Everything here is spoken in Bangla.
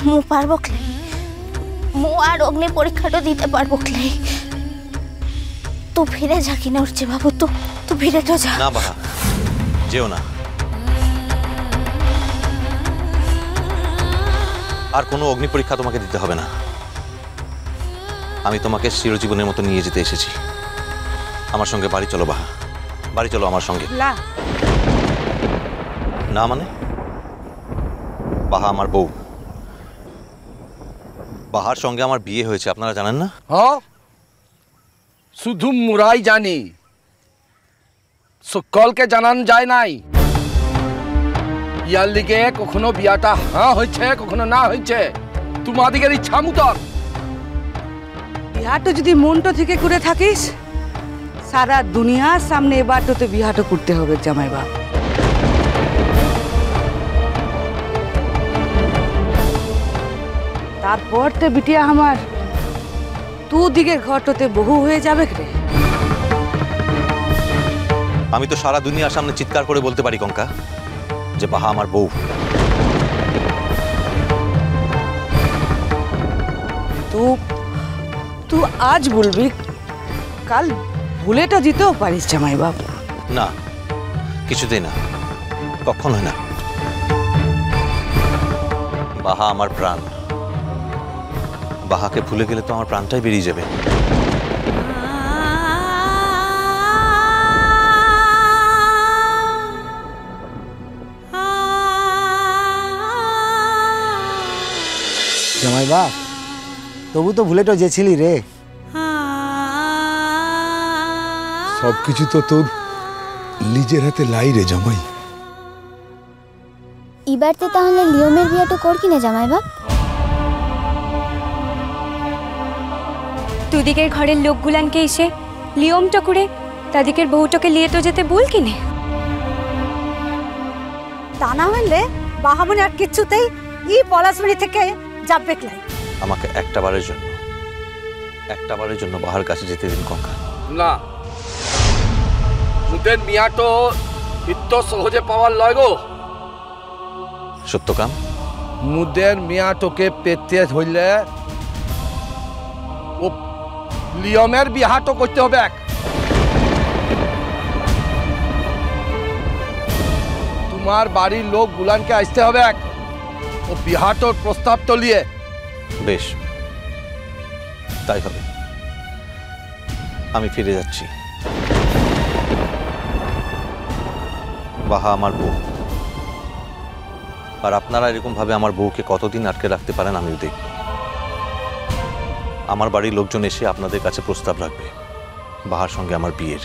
মু পারবো ক্লাই, মু আর অগ্নি পরীক্ষাটা দিতে পারবো ক্লাই। তু ফিরে যা কিনা উঠছে বাবু, তু ফিরে তো যা। না বাহা, যেও না। আর কোনো অগ্নি পরীক্ষা তোমাকে দিতে হবে না। আমি তোমাকে চিরজীবনের মতো নিয়ে যেতে এসেছি। আমার সঙ্গে বাড়ি চলো বাহা, বাড়ি চলো আমার সঙ্গে। না মানে? বাহা আমার বউ, বাহার সঙ্গে আমার বিয়ে হয়েছে, আপনারা জানেন না? হ্যাঁ, শুধু মুরাই জানি, সকলকে জানান যায় নাই। ইয়ার লিগে কখনো বিয়াটা হ্যাঁ হয়েছে, কখনো না হয়েছে, তোমাদিকের ইচ্ছা মতন। বিহাটো যদি মনটা থেকে করে থাকিস, সারা দুনিয়ার সামনে এবার তো বিহাটো করতে হবে জামাই বাপ। তারপর তো বিটিয়া আমার তু দিকের ঘরটাতে বহু হয়ে যাবে রে। আমি তো সারা দুনিয়ার সামনে চিৎকার করে বলতে পারি কঙ্কা যে বাহা আমার বউ। তু আজ বলবি, কাল ভুলেটা দিতেও পারিস জামাই বাপ। না, কিছুতেই না, কখনোই না। বাহা আমার প্রাণ, বাহাকে ভুলে গেলে তো আমার প্রাণটাই বেরিয়ে যাবে। জামাই বাপ, তবু তো ভুলে তো যেছিলি রে। সবকিছু তো তোর নিজের হাতে লাই রে জামাই। এবারতে তাহলে লিওমের বিয়াটা কর কিনে জামাই বাপ? দুদিকের ঘরের লোকগুলানকে এসে লিওমটা করে তাদিকের বউটাকে লিয়ে তো যেতে বল কিনে। তা না হলে বাহামনি আর কিছুতেই ই পলাশমণি থেকে যাবে ক্লাই। আমাকে একটা বারের জন্য বাহার কাছে যেতে দিন কঙ্কা। না, মুদের মিয়াটো এত সহজে পাওয়ার লয় গো। সত্যকাম, মুদের মিয়াটোকে পেতে হইলে ও লিওমের বিহাটো করতে হবে। তোমার বাড়ির লোক গুলানকে আসতে হবে, ও বিহাটোর প্রস্তাব তো লিয়ে। বেশ, তাই হবে। আমি ফিরে যাচ্ছি। বাহা আমার বউ, আর আপনারা এরকম ভাবে আমার বউকে কতদিন আটকে রাখতে পারেন আমিও দেখব। আমার বাড়ির লোকজন এসে আপনাদের কাছে প্রস্তাব রাখবে বাহার সঙ্গে আমার বিয়ের।